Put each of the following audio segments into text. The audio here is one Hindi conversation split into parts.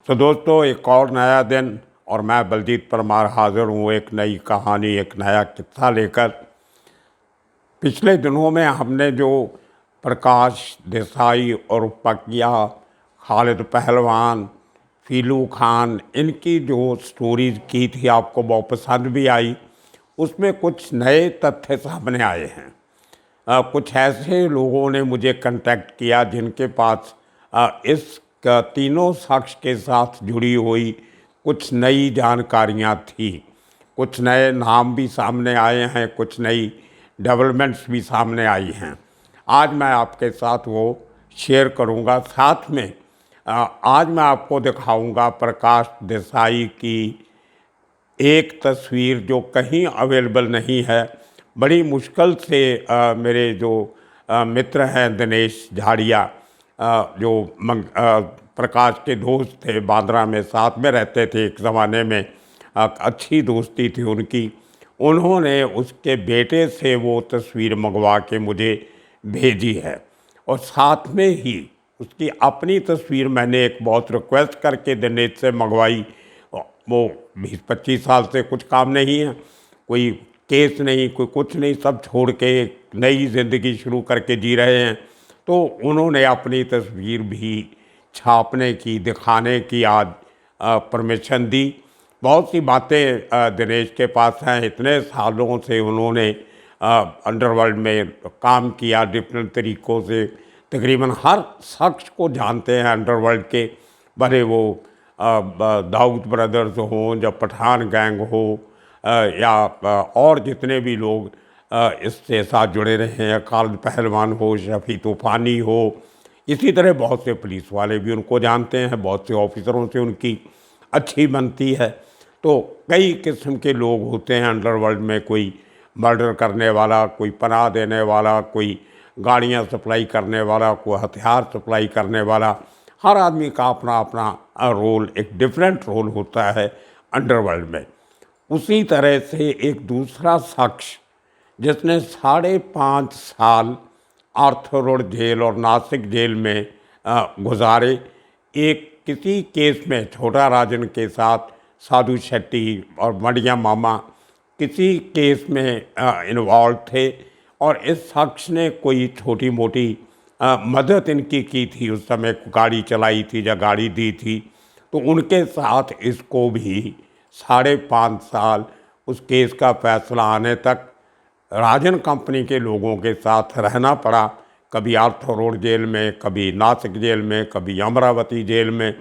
तो दोस्तों, एक और नया दिन और मैं बलजीत परमार हाज़िर हूँ एक नई कहानी, एक नया किस्सा लेकर। पिछले दिनों में हमने जो प्रकाश देसाई और पकिया, खालिद पहलवान, फीलू खान, इनकी जो स्टोरीज की थी आपको बहुत पसंद भी आई। उसमें कुछ नए तथ्य सामने आए हैं। कुछ ऐसे लोगों ने मुझे कांटेक्ट किया जिनके पास इस तीनों शख्स के साथ जुड़ी हुई कुछ नई जानकारियां थी। कुछ नए नाम भी सामने आए हैं, कुछ नई डेवलपमेंट्स भी सामने आई हैं। आज मैं आपके साथ वो शेयर करूंगा। साथ में आज मैं आपको दिखाऊंगा प्रकाश देसाई की एक तस्वीर जो कहीं अवेलेबल नहीं है। बड़ी मुश्किल से मेरे जो मित्र हैं दिनेश झाड़िया, जो प्रकाश के दोस्त थे, बांद्रा में साथ में रहते थे एक ज़माने में, अच्छी दोस्ती थी उनकी। उन्होंने उसके बेटे से वो तस्वीर मंगवा के मुझे भेजी है और साथ में ही उसकी अपनी तस्वीर मैंने एक बहुत रिक्वेस्ट करके दिनेश से मंगवाई। वो 20-25 साल से कुछ काम नहीं है, कोई केस नहीं, कोई कुछ नहीं, सब छोड़ के एक नई ज़िंदगी शुरू करके जी रहे हैं। तो उन्होंने अपनी तस्वीर भी छापने की, दिखाने की आज परमिशन दी। बहुत सी बातें दिनेश के पास हैं। इतने सालों से उन्होंने अंडरवर्ल्ड में काम किया, डिफरेंट तरीक़ों से तकरीबन हर शख्स को जानते हैं अंडरवर्ल्ड के, भले वो दाऊद ब्रदर्स हों या पठान गैंग हो या और जितने भी लोग इससे साथ जुड़े रहे हैं, खालिद पहलवान हो, शफी तूफ़ानी हो, इसी तरह बहुत से पुलिस वाले भी उनको जानते हैं, बहुत से ऑफिसरों से उनकी अच्छी बनती है। तो कई किस्म के लोग होते हैं अंडरवर्ल्ड में, कोई मर्डर करने वाला, कोई पनाह देने वाला, कोई गाड़ियाँ सप्लाई करने वाला, कोई हथियार सप्लाई करने वाला। हर आदमी का अपना अपना रोल, एक डिफरेंट रोल होता है अंडरवर्ल्ड में। उसी तरह से एक दूसरा शख्स जिसने 5.5 साल आर्थर रोड जेल और नासिक जेल में गुजारे, एक किसी केस में छोटा राजन के साथ साधु शेट्टी और मडिया मामा किसी केस में इन्वॉल्व थे और इस शख्स ने कोई छोटी मोटी मदद इनकी की थी, उस समय गाड़ी चलाई थी या गाड़ी दी थी। तो उनके साथ इसको भी 5.5 साल उस केस का फैसला आने तक राजन कंपनी के लोगों के साथ रहना पड़ा। कभी आर्थर रोड जेल में, कभी नासिक जेल में, कभी अमरावती जेल में,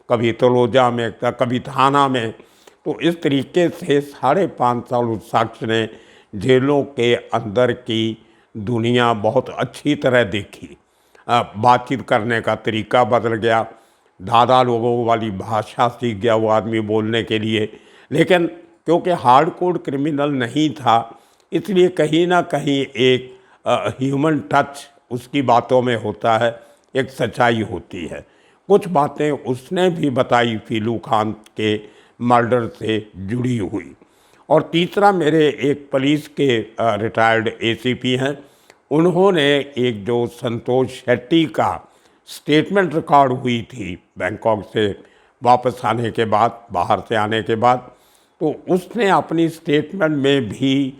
कभी तलोजा में, कभी थाना में। तो इस तरीके से 5.5 साल उस शख्स ने जेलों के अंदर की दुनिया बहुत अच्छी तरह देखी। बातचीत करने का तरीका बदल गया, दादा लोगों वाली भाषा सीख गया वो आदमी बोलने के लिए। लेकिन क्योंकि हार्डकोर क्रिमिनल नहीं था, इसलिए कहीं ना कहीं एक ह्यूमन टच उसकी बातों में होता है, एक सच्चाई होती है। कुछ बातें उसने भी बताई फीलू खान के मर्डर से जुड़ी हुई। और तीसरा, मेरे एक पुलिस के रिटायर्ड एसीपी हैं, उन्होंने एक जो संतोष शेट्टी का स्टेटमेंट रिकॉर्ड हुई थी बैंकॉक से वापस आने के बाद, बाहर से आने के बाद, तो उसने अपनी स्टेटमेंट में भी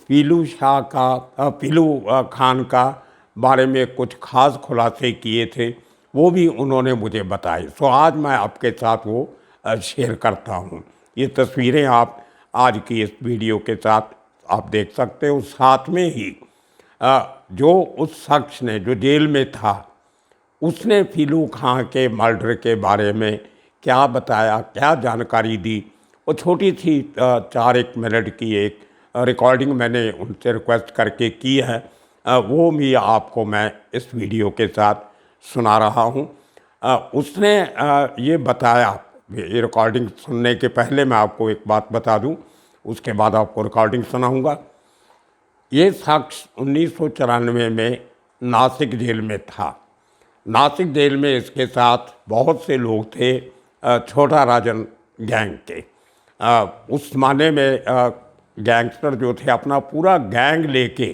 फीलू खान का बारे में कुछ खास खुलासे किए थे, वो भी उन्होंने मुझे बताए। सो आज मैं आपके साथ वो शेयर करता हूँ। ये तस्वीरें आप आज की इस वीडियो के साथ आप देख सकते हो। साथ में ही जो उस शख्स ने जो जेल में था, उसने फीलू खान के मर्डर के बारे में क्या बताया, क्या जानकारी दी, वो छोटी सी 4-1 मिनट की एक रिकॉर्डिंग मैंने उनसे रिक्वेस्ट करके की है। वो भी आपको मैं इस वीडियो के साथ सुना रहा हूँ। उसने ये बताया, ये रिकॉर्डिंग सुनने के पहले मैं आपको एक बात बता दूँ, उसके बाद आपको रिकॉर्डिंग सुनाऊँगा। ये शख्स 1994 में नासिक जेल में था। नासिक जेल में इसके साथ बहुत से लोग थे छोटा राजन गैंग के। उस ज़माने में गैंगस्टर जो थे अपना पूरा गैंग लेके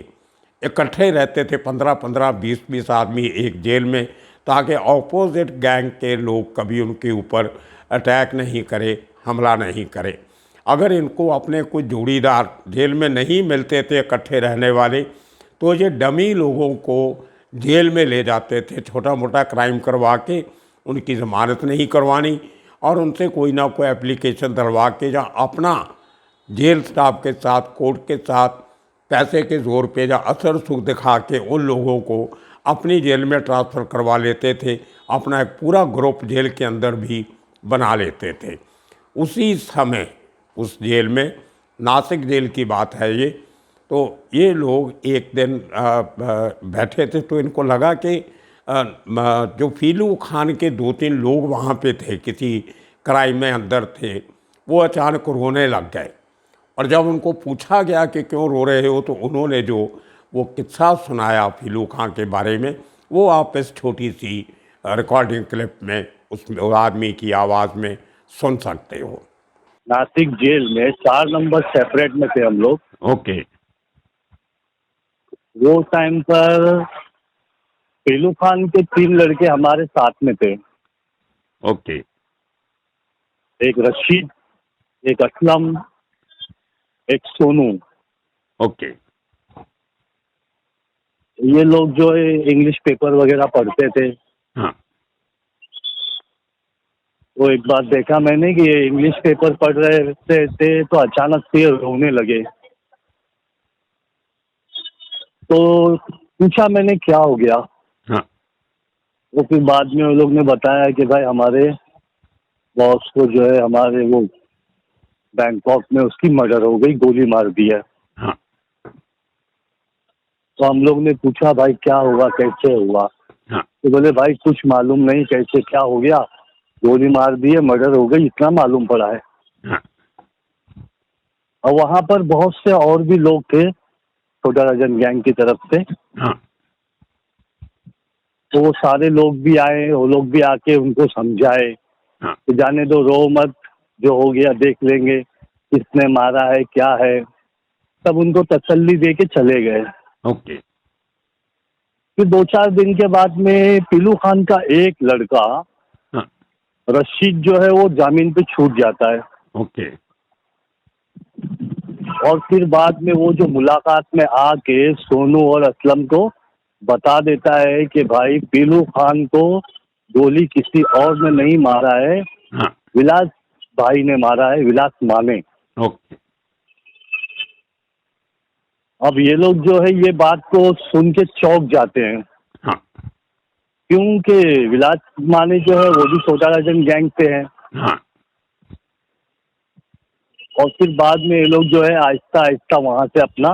इकट्ठे रहते थे, 15-15, 20-20 आदमी एक जेल में, ताकि ऑपोजिट गैंग के लोग कभी उनके ऊपर अटैक नहीं करे, हमला नहीं करे। अगर इनको अपने कुछ जोड़ीदार जेल में नहीं मिलते थे इकट्ठे रहने वाले, तो ये डमी लोगों को जेल में ले जाते थे, छोटा मोटा क्राइम करवा के उनकी ज़मानत नहीं करवानी और उनसे कोई ना कोई एप्लीकेशन डलवा के या अपना जेल स्टाफ के साथ, कोर्ट के साथ पैसे के ज़ोर पे या असर सुख दिखा के उन लोगों को अपनी जेल में ट्रांसफ़र करवा लेते थे, अपना एक पूरा ग्रुप जेल के अंदर भी बना लेते थे। उसी समय उस जेल में, नासिक जेल की बात है ये, तो ये लोग एक दिन बैठे थे तो इनको लगा कि जो फीलू खान के 2-3 लोग वहाँ पे थे, किसी क्राइम में अंदर थे, वो अचानक रोने लग गए। और जब उनको पूछा गया कि क्यों रो रहे हो, तो उन्होंने जो वो किस्सा सुनाया फीलू खान के बारे में, वो आप इस छोटी सी रिकॉर्डिंग क्लिप में उस आदमी की आवाज़ में सुन सकते हो। नासिक जेल में 4 नंबर सेपरेट में थे हम लोग। ओके। वो टाइम पर फीलू खान के 3 लड़के हमारे साथ में थे। ओके। एक रशीद, एक असलम, एक सोनू। ओके। ये लोग जो है इंग्लिश पेपर वगैरह पढ़ते थे। हाँ। तो एक बार देखा मैंने कि ये इंग्लिश पेपर पढ़ रहे थे तो अचानक से रोने लगे। तो पूछा मैंने क्या हो गया। हाँ। तो फिर बाद में वो लोग ने बताया कि भाई हमारे बॉस को जो है हमारे वो बैंकॉक में उसकी मर्डर हो गई, गोली मार दी है। हाँ। तो हम लोग ने पूछा भाई क्या हुआ, कैसे हुआ। हाँ। तो बोले भाई कुछ मालूम नहीं कैसे क्या हो गया, गोली मार दी है, मर्डर हो गई, इतना मालूम पड़ा है। हाँ। और वहाँ पर बहुत से और भी लोग थे छोटा राजन गैंग की तरफ से। हाँ। तो वो सारे लोग भी आए, वो लोग भी आके उनको समझाए हाँ। कि जाने दो, रो मत, जो हो गया देख लेंगे, किसने मारा है क्या है, सब उनको तसल्ली दे के चले गए। ओके। फिर 2-4 दिन के बाद में पीलू खान का एक लड़का हाँ। रशीद जो है वो जामीन पे छूट जाता है। ओके। और फिर बाद में वो जो मुलाकात में आके सोनू और असलम को बता देता है कि भाई पीलू खान को गोली किसी और ने नहीं मारा है, हाँ। विलास भाई ने मारा है, विलास माने। ओके। अब ये लोग जो है ये बात को सुन के चौंक जाते हैं। हाँ। क्योंकि विलास माने जो है वो भी छोटा राजन गैंग से है। हाँ। और फिर बाद में ये लोग जो है आहिस्ता आहिस्ता वहां से अपना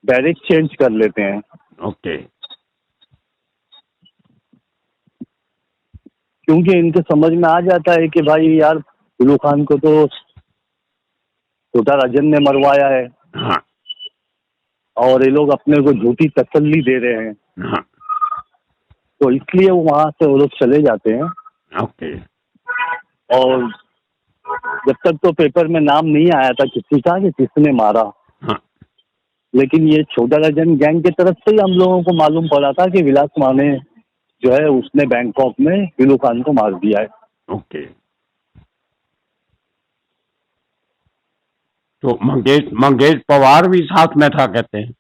बैरिक चेंज कर लेते हैं। ओके। क्योंकि इनके समझ में आ जाता है कि भाई यार पीलू खान को तो छोटा राजन ने मरवाया है हाँ। और ये लोग अपने को झूठी तसल्ली दे रहे हैं। हाँ। तो इसलिए वहां से वो लोग चले जाते हैं। ओके। और जब तक तो पेपर में नाम नहीं आया था किसी का कि किसने मारा, हाँ। लेकिन ये छोटा राजन गैंग की तरफ से ही हम लोगों को मालूम पड़ा था कि विलास माने जो है उसने बैंकॉक में पीलू खान को मार दिया है। ओके। तो मंगेश पवार भी साथ में था कहते हैं।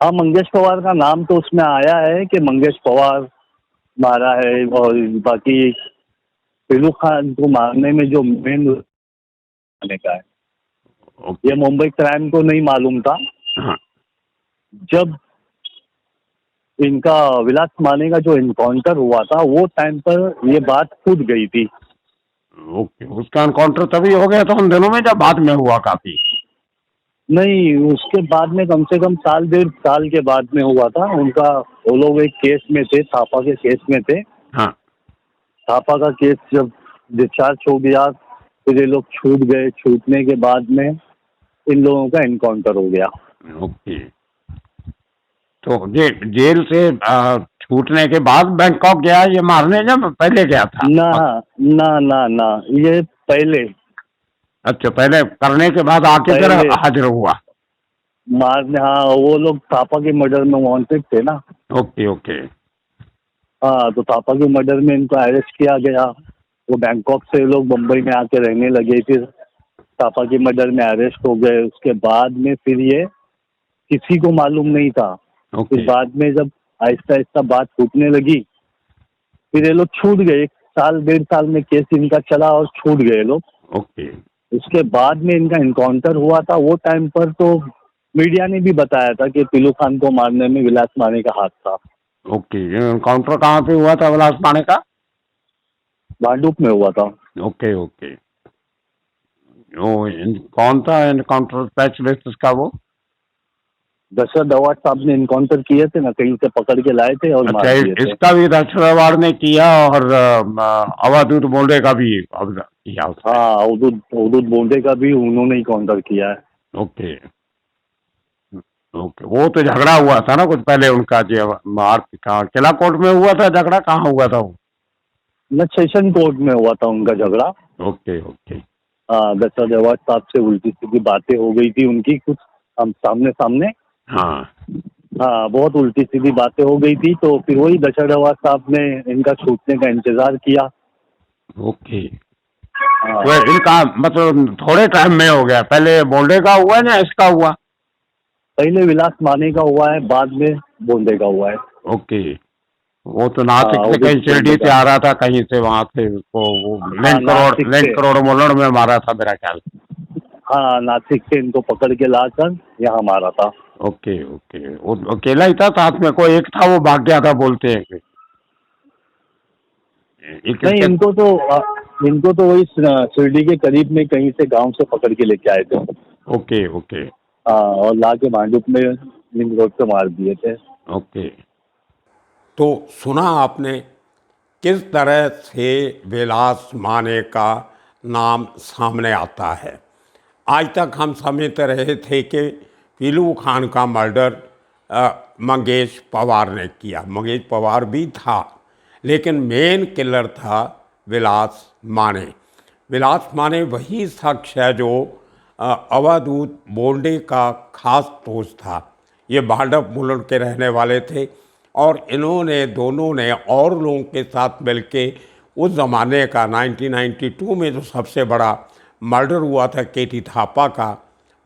हाँ, मंगेश पवार का नाम तो उसमें आया है कि मंगेश पवार मारा है। और बाकी पीलू खान को मारने में जो मेन का है, ये मुंबई क्राइम को नहीं मालूम था। हाँ। जब इनका विलास माने का जो इनकाउंटर हुआ था वो टाइम पर ये बात फूट गई थी। ओके। उसका एनकाउंटर तभी हो गया था उन दिनों में जब बाद में हुआ काफी? नहीं, उसके बाद में कम से कम 1.5 साल के बाद में हुआ था उनका। वो लोग एक केस में थे, थापा के केस में थे। हाँ। थापा का केस जब डिस्चार्ज हो गया फिर ये लोग छूट गए। छूटने के बाद में इन लोगों का इनकाउंटर हो गया। ओके। तो जेल से छूटने के बाद बैंकॉक गया ये मारने, जब पहले गया था? ना ना ना ना, ये पहले। अच्छा, पहले करने के बाद आके फिर हाजिर हुआ मारने। हाँ, वो लोग थापा के मर्डर में वांटेड थे ना। ओके। ओके। हाँ, तो थापा के मर्डर में इनको अरेस्ट किया गया। वो बैंकॉक से लोग मुंबई में आके रहने लगे, फिर थापा के मर्डर में अरेस्ट हो गए। उसके बाद में फिर ये किसी को मालूम नहीं था। ओके फिर बाद में जब आहिस्ता आहिस्ता बात फूटने लगी, फिर ये लोग छूट गए। 1 साल 1.5 साल में केस इनका चला और छूट गए लोग। ओके उसके बाद में इनका इनकाउंटर हुआ था। वो टाइम पर तो मीडिया ने भी बताया था कि पीलू खान को मारने में विलास माने का हाथ था। ओके। एनकाउंटर कहाँ पे हुआ था विलास पाणे का? भांडुप में हुआ था। Okay okay. कौन था एनकाउंटर स्पेशलिस्ट इसका वो? दशरथ अवार्ड साहब ने इनकाउंटर किए थे ना, कहीं से पकड़ के लाए थे और अच्छा, मार दिए थे। इसका भी दशरथ अवार्ड ने किया और अवधूत बोंडे का भी किया उसने। हाँ, अवधूत बोंडे का भी उन्होंने ही काउंटर किया है। Okay okay. वो तो झगड़ा हुआ था ना कुछ पहले उनका, जो मार कहाँ किला कोर्ट में हुआ था झगड़ा, कहाँ हुआ था वो? न सेशन कोर्ट में हुआ था उनका झगड़ा। Okay okay. हाँ, दशरथ अवार्ड साहब से उल्टी सीधी बातें हो गई थी उनकी कुछ, हम सामने सामने। हाँ हाँ, बहुत उल्टी सीधी बातें हो गई थी, तो फिर वही दशरथ अवार्ड साहब ने इनका छूटने का इंतजार किया। ओके। हाँ, तो इनका मतलब थोड़े टाइम में हो गया, पहले बोंडे का हुआ या इसका हुआ? पहले विलास माने का हुआ है, बाद में बोंडे का हुआ है। ओके। वो तो नासिक हाँ, से कहीं शिरडी से आ रहा था, कहीं से वहां से उसको वो नासिक से। लिंक करोड़ मोलण में मारा था मेरा ख्याल। हाँ, नासिक से इनको पकड़ के लाकर यहाँ मारा था। Okay okay. वो अकेला ही था, साथ में कोई एक था वो भाग गया था बोलते हैं कि एक नहीं, इसके। इनको तो वही शिरडी के करीब में कहीं से गांव से पकड़ के लेके आए थे। ओके ओके हाँ, और ला के भांडुप में लिंक रोड पे मार दिए थे। ओके। तो सुना आपने किस तरह से विलास माने का नाम सामने आता है। आज तक हम समझते रहे थे कि पीलू खान का मर्डर मंगेश पवार ने किया। मंगेश पवार भी था, लेकिन मेन किलर था विलास माने। विलास माने वही शख्स है जो अवधूत बोंडे का खास दोस्त था। ये भांडुप मुलुंड के रहने वाले थे और इन्होंने दोनों ने और लोगों के साथ मिलके उस ज़माने का 1992 में जो सबसे बड़ा मर्डर हुआ था केटी थापा का,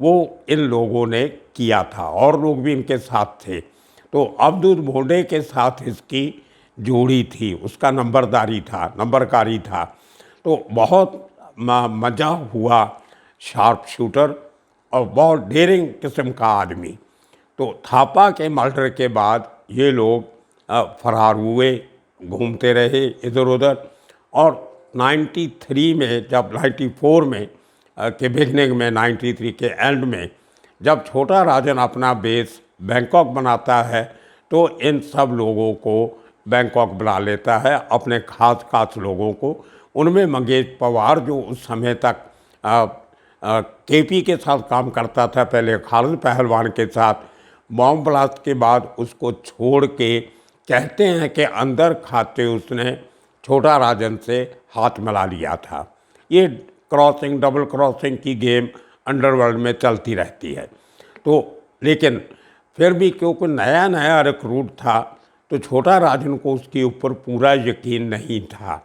वो इन लोगों ने किया था और लोग भी इनके साथ थे। तो अवधूत बोंडे के साथ इसकी जोड़ी थी, उसका नंबरकारी था। तो बहुत मज़ा हुआ। शार्प शूटर और बहुत डेयरिंग किस्म का आदमी। तो थापा के मर्डर के बाद ये लोग फरार हुए, घूमते रहे इधर उधर। और 93 में, जब 94 में के बिगनिंग में, 93 के एंड में, जब छोटा राजन अपना बेस बैंकॉक बनाता है, तो इन सब लोगों को बैंकॉक बुला लेता है, अपने खास लोगों को। उनमें मंगेश पवार, जो उस समय तक केपी के साथ काम करता था, पहले खालिद पहलवान के साथ, बॉम्ब ब्लास्ट के बाद उसको छोड़ के कहते हैं कि अंदर खाते उसने छोटा राजन से हाथ मिला लिया था। ये डबल क्रॉसिंग की गेम अंडरवर्ल्ड में चलती रहती है। तो लेकिन फिर भी क्योंकि नया नया रिक्रूट था, तो छोटा राजन को उसके ऊपर पूरा यकीन नहीं था।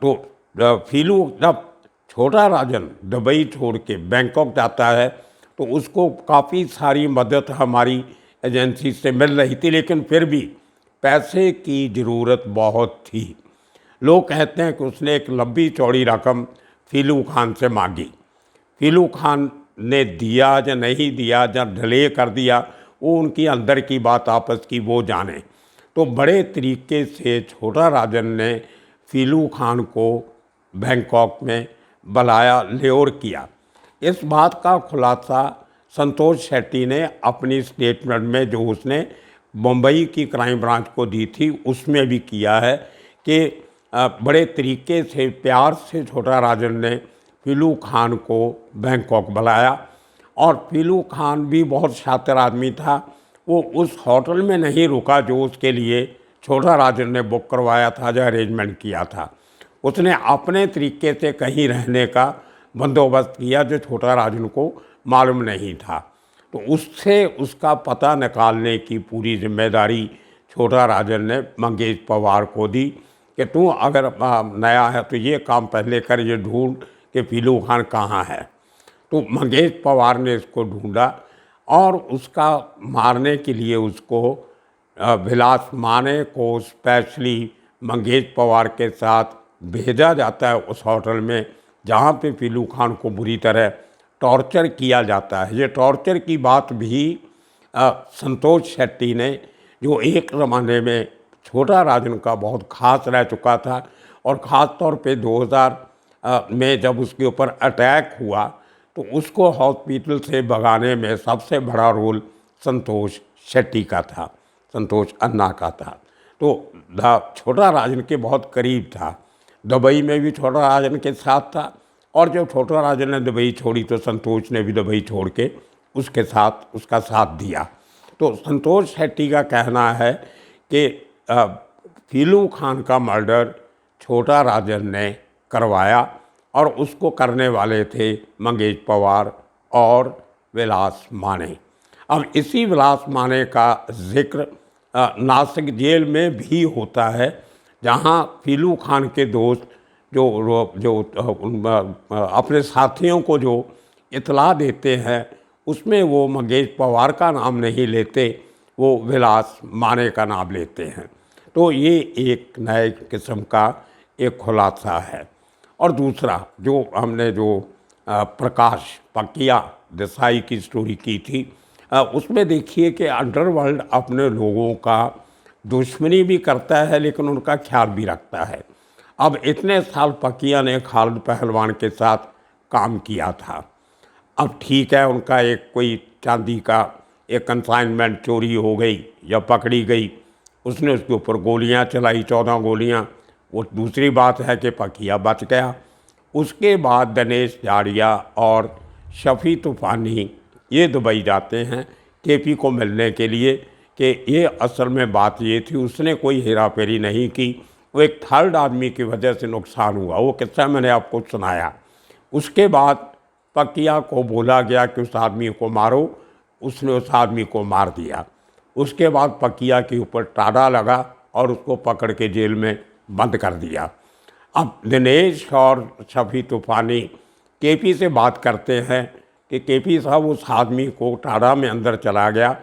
तो फीलू, जब छोटा राजन दुबई छोड़ के बैंकॉक जाता है, तो उसको काफ़ी सारी मदद हमारी एजेंसी से मिल रही थी, लेकिन फिर भी पैसे की ज़रूरत बहुत थी। लोग कहते हैं कि उसने एक लंबी चौड़ी रकम फीलू खान से मांगी। फीलू खान ने दिया या नहीं दिया या डिले कर दिया, वो उनकी अंदर की बात आपस की वो जाने। तो बड़े तरीके से छोटा राजन ने फीलू खान को बैंकॉक में बुलाया, ल्योर किया। इस बात का खुलासा संतोष शेट्टी ने अपनी स्टेटमेंट में, जो उसने मुंबई की क्राइम ब्रांच को दी थी, उसमें भी किया है कि बड़े तरीके से प्यार से छोटा राजन ने पीलू खान को बैंकॉक बुलाया। और पीलू खान भी बहुत शातिर आदमी था। वो उस होटल में नहीं रुका जो उसके लिए छोटा राजन ने बुक करवाया था, जो अरेंजमेंट किया था। उसने अपने तरीके से कहीं रहने का बंदोबस्त किया जो छोटा राजन को मालूम नहीं था। तो उससे उसका पता निकालने की पूरी जिम्मेदारी छोटा राजन ने मंगेश पवार को दी कि तू अगर नया है तो ये काम पहले कर, ये ढूंढ कि पीलू खान कहाँ है। तो मंगेश पवार ने इसको ढूंढा और उसका मारने के लिए उसको विलास माने को स्पेशली मंगेश पवार के साथ भेजा जाता है उस होटल में जहाँ पे पीलू खान को बुरी तरह टॉर्चर किया जाता है। ये टॉर्चर की बात भी संतोष शेट्टी ने, जो एक ज़माने में छोटा राजन का बहुत खास रह चुका था और ख़ास तौर पे 2000 में जब उसके ऊपर अटैक हुआ तो उसको हॉस्पिटल से भगाने में सबसे बड़ा रोल संतोष शेट्टी का था, संतोष अन्ना का था। तो छोटा राजन के बहुत करीब था। दुबई में भी छोटा राजन के साथ था और जब छोटा राजन ने दुबई छोड़ी तो संतोष ने भी दुबई छोड़ के उसके साथ उसका साथ दिया। तो संतोष शेट्टी का कहना है कि पीलू खान का मर्डर छोटा राजन ने करवाया और उसको करने वाले थे मंगेश पवार और विलास माने। अब इसी विलास माने का जिक्र नासिक जेल में भी होता है, जहां पीलू खान के दोस्त जो अपने साथियों को जो इतला देते हैं उसमें वो मंगेश पवार का नाम नहीं लेते, वो विलास माने का नाम लेते हैं। तो ये एक नए किस्म का एक खुलासा है। और दूसरा जो हमने प्रकाश पकिया देसाई की स्टोरी की थी, उसमें देखिए कि अंडरवर्ल्ड अपने लोगों का दुश्मनी भी करता है लेकिन उनका ख्याल भी रखता है। अब इतने साल पकिया ने खालिद पहलवान के साथ काम किया था। अब ठीक है, उनका एक कोई चांदी का एक कंसाइनमेंट चोरी हो गई या पकड़ी गई, उसने उसके ऊपर गोलियां चलाई, 14 गोलियां। वो दूसरी बात है कि पकिया बच गया। उसके बाद दिनेश जाड़िया और शफ़ी तूफ़ानी ये दुबई जाते हैं केपी को मिलने के लिए कि ये असल में बात ये थी, उसने कोई हेरा फेरी नहीं की, वो एक थर्ड आदमी की वजह से नुकसान हुआ। वो किस्सा मैंने आपको सुनाया। उसके बाद पकिया को बोला गया कि उस आदमी को मारो, उसने उस आदमी को मार दिया। उसके बाद पकिया के ऊपर टाड़ा लगा और उसको पकड़ के जेल में बंद कर दिया। अब दिनेश और शफ़ी तूफ़ानी केपी से बात करते हैं कि केपी साहब उस आदमी को टाड़ा में अंदर चला गया,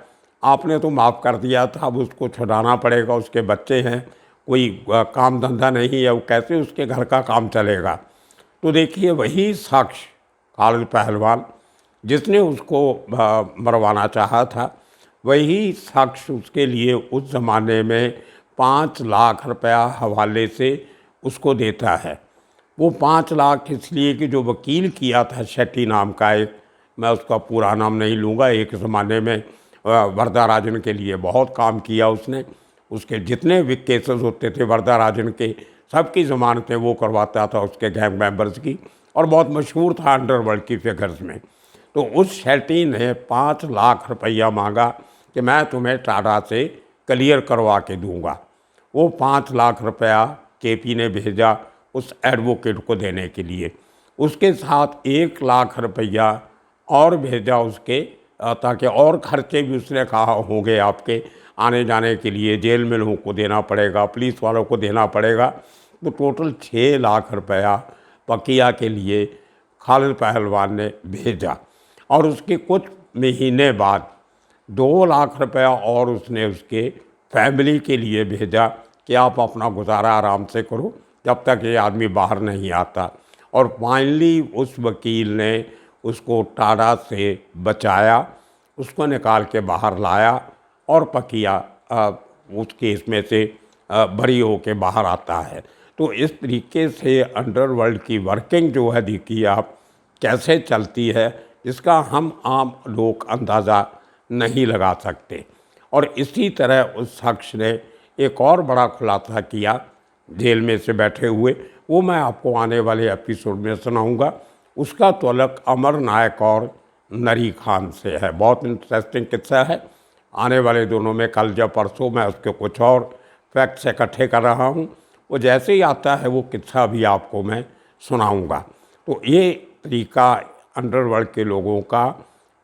आपने तो माफ़ कर दिया था, अब उसको छुड़ाना पड़ेगा, उसके बच्चे हैं, कोई काम धंधा नहीं है, वो कैसे उसके घर का काम चलेगा। तो देखिए वही शख्स खालिद पहलवान जिसने उसको मरवाना चाहा था, वही शख्स उसके लिए उस ज़माने में 5 लाख रुपया हवाले से उसको देता है। वो 5 लाख इसलिए कि जो वकील किया था शेट्टी नाम का एक, मैं उसका पूरा नाम नहीं लूँगा, एक ज़माने में वरदा राजन के लिए बहुत काम किया उसने। उसके जितने भी केसेस होते थे वरदा राजन के, सबकी ज़मानतें वो करवाता था उसके गैंग मेंबर्स की, और बहुत मशहूर था अंडरवर्ल्ड की फिगर्स में। तो उस शेट्टी ने 5 लाख रुपया मांगा कि मैं तुम्हें टाटा से क्लियर करवा के दूंगा। वो 5 लाख रुपया केपी ने भेजा उस एडवोकेट को देने के लिए। उसके साथ 1 लाख रुपया और भेजा उसके, ताकि और खर्चे भी उसने कहा होंगे आपके आने जाने के लिए, जेल में लोगों को देना पड़ेगा, पुलिस वालों को देना पड़ेगा। तो टोटल 6 लाख रुपया पकिया के लिए खालिद पहलवान ने भेजा। और उसके कुछ महीने बाद 2 लाख रुपया और उसने उसके फैमिली के लिए भेजा कि आप अपना गुजारा आराम से करो जब तक ये आदमी बाहर नहीं आता। और फाइनली उस वकील ने उसको टाड़ा से बचाया, उसको निकाल के बाहर लाया और पकिया उस केस में से बरी होके बाहर आता है। तो इस तरीके से अंडरवर्ल्ड की वर्किंग जो है देखिए आप कैसे चलती है, इसका हम आम लोग अंदाज़ा नहीं लगा सकते। और इसी तरह उस शख्स ने एक और बड़ा खुलासा किया जेल में से बैठे हुए, वो मैं आपको आने वाले एपिसोड में सुनाऊंगा। उसका तल्लुक़ अमर नायक और नरी खान से है। बहुत इंटरेस्टिंग किस्सा है। आने वाले दिनों में कल या परसों मैं उसके कुछ और फैक्ट्स इकट्ठे कर रहा हूँ, वो जैसे ही आता है वो किस्सा भी आपको मैं सुनाऊंगा। तो ये तरीका अंडरवर्ल्ड के लोगों का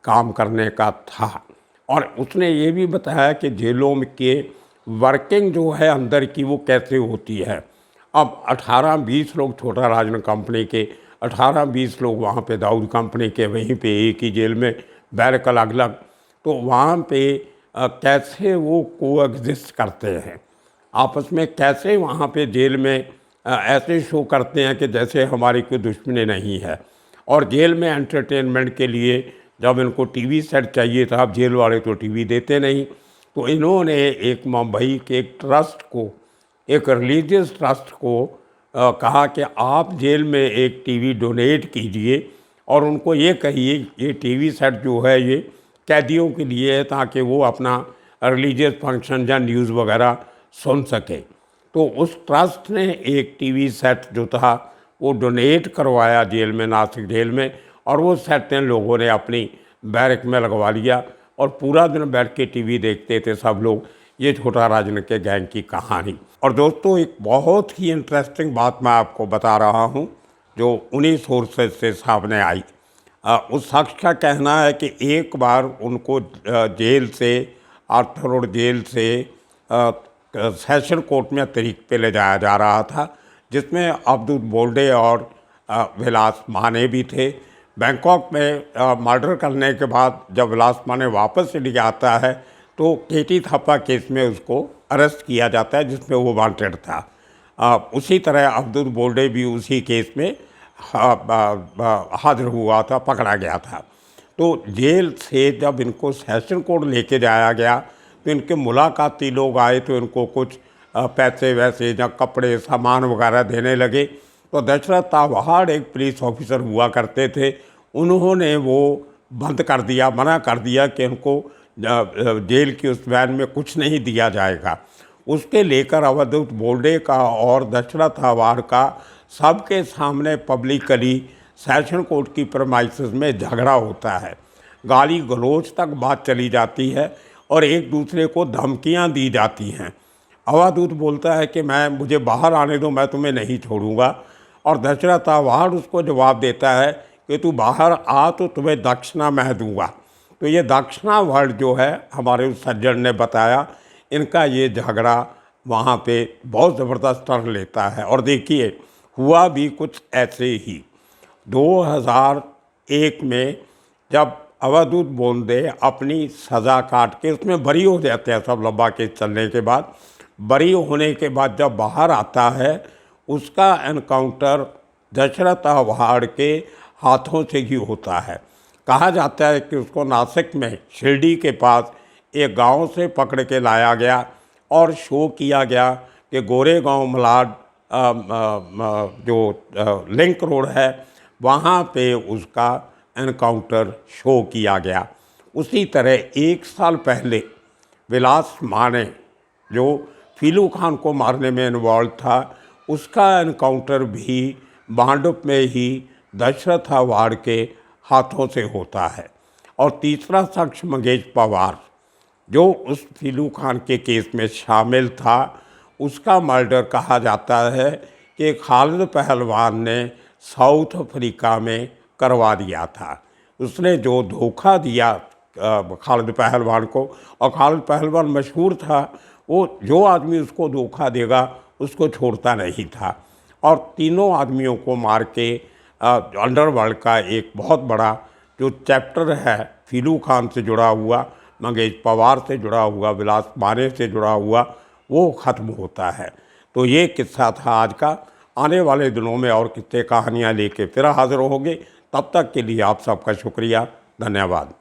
काम करने का था। और उसने ये भी बताया कि जेलों के वर्किंग जो है अंदर की वो कैसे होती है। अब 18-20 लोग छोटा राजन कंपनी के, 18-20 लोग वहाँ पे दाऊद कंपनी के, वहीं पे एक ही जेल में बैरक अलग अलग। तो वहाँ पे कैसे वो कोएग्जिस्ट करते हैं आपस में, कैसे वहाँ पे जेल में ऐसे शो करते हैं कि जैसे हमारी कोई दुश्मनी नहीं है। और जेल में एंटरटेनमेंट के लिए जब इनको टीवी सेट चाहिए था, अब जेल वाले तो टीवी देते नहीं, तो इन्होंने एक मुंबई के एक ट्रस्ट को, एक रिलीजियस ट्रस्ट को कहा कि आप जेल में एक टीवी डोनेट कीजिए और उनको ये कहिए ये टीवी सेट जो है ये कैदियों के लिए है, ताकि वो अपना रिलीजियस फंक्शन या न्यूज़ वगैरह सुन सके। तो उस ट्रस्ट ने एक टीवी सेट जो था वो डोनेट करवाया जेल में, नासिक जेल में, और वो सेट इन लोगों ने अपनी बैरक में लगवा लिया और पूरा दिन बैठ के टीवी देखते थे सब लोग। ये छोटा राजन के गैंग की कहानी। और दोस्तों, एक बहुत ही इंटरेस्टिंग बात मैं आपको बता रहा हूँ जो उन्हीं सोर्सेज से सामने आई। उस शख्स का कहना है कि एक बार उनको जेल से, आर्थर रोड जेल से सेशन कोर्ट में तरीक पे ले जाया जा रहा था, जिसमें अब्दुल बोल्डे और विलास माने भी थे। बैंकॉक में मर्डर करने के बाद जब विलास माने वापस इंडिया आता है तो केटी थापा केस में उसको अरेस्ट किया जाता है, जिसमें वो वांटेड था। उसी तरह अब्दुल बोल्डे भी उसी केस में हाजिर हुआ था, पकड़ा गया था। तो जेल से जब इनको सेशन कोर्ट लेके जाया गया तो इनके मुलाकाती लोग आए तो इनको कुछ पैसे वैसे या कपड़े सामान वगैरह देने लगे। तो दशरथ तावहाड़ एक पुलिस ऑफिसर हुआ करते थे, उन्होंने वो बंद कर दिया, मना कर दिया कि इनको जेल की उस वैन में कुछ नहीं दिया जाएगा। उसके लेकर अवधूत बोल्डे का और दशरथ तावहाड़ का सबके सामने पब्लिकली सेशन कोर्ट की प्रेमाइसेस में झगड़ा होता है, गाली गलौज तक बात चली जाती है और एक दूसरे को धमकियां दी जाती हैं। अवधूत बोलता है कि मुझे बाहर आने दो, मैं तुम्हें नहीं छोड़ूंगा, और दशरथ तावहाड़ उसको जवाब देता है कि तू बाहर आ तो तुम्हें दक्षिणा मैं दूंगा। तो ये दक्षिणा वर्ड जो है हमारे उस सज्जन ने बताया, इनका ये झगड़ा वहाँ पे बहुत ज़बरदस्त टर्न लेता है। और देखिए हुआ भी कुछ ऐसे ही। 2001 में जब अवधूत बोल्डे अपनी सज़ा काट के उसमें बरी हो जाते हैं, सब लंबा केस चलने के बाद बरी होने के बाद जब बाहर आता है, उसका एनकाउंटर दशरथ तावहाड़ के हाथों से ही होता है। कहा जाता है कि उसको नासिक में शिरडी के पास एक गांव से पकड़ के लाया गया और शो किया गया कि गोरेगांव मलाड जो लिंक रोड है वहाँ पे उसका एनकाउंटर शो किया गया। उसी तरह 1 साल पहले विलास माने जो फीलू खान को मारने में इन्वॉल्व था, उसका एनकाउंटर भी भांडुप में ही दशरथ तावहाड़ के हाथों से होता है। और तीसरा शख्स मंगेश पवार जो उस फीलू खान के केस में शामिल था, उसका मर्डर कहा जाता है कि खालिद पहलवान ने साउथ अफ्रीका में करवा दिया था। उसने जो धोखा दिया खालिद पहलवान को, और खालिद पहलवान मशहूर था, वो जो आदमी उसको धोखा देगा उसको छोड़ता नहीं था। और तीनों आदमियों को मार के अंडरवर्ल्ड का एक बहुत बड़ा जो चैप्टर है फीलू खान से जुड़ा हुआ, मंगेश पवार से जुड़ा हुआ, विलास माने से जुड़ा हुआ, वो ख़त्म होता है। तो ये किस्सा था आज का। आने वाले दिनों में और किस्से कहानियाँ लेके फिर हाजिर होंगे। तब तक के लिए आप सबका शुक्रिया, धन्यवाद।